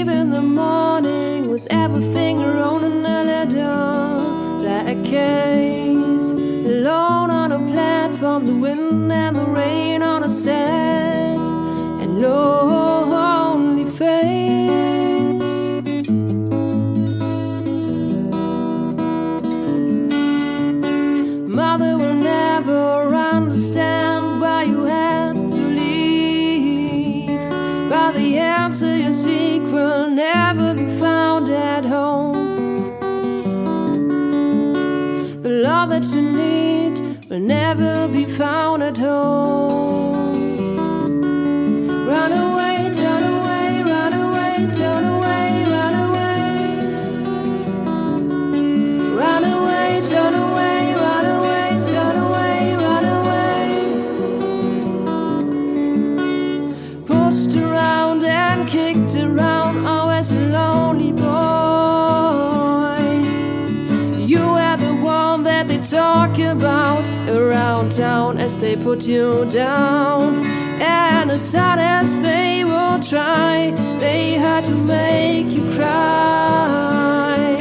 leave in the morning with everything around and early dawn. Black case, alone on a platform, the wind and the rain on a sad and lonely face. Mother will never understand why you had to leave, but the answer you seek will never be found at home. The love that you need will never be found at home. Run away, turn away, run away, turn away, run away. Run away, turn away, run away, turn away, run away. Pushed around and kicked around, always a lonely boy. You are the one that they talk about around town as they put you down. And as hard as they will try, they had to make you cry.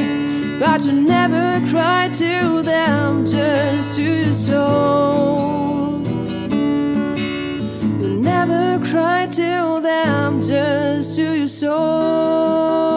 But you never cried to them, just to your soul. You never cried to them, just to your soul.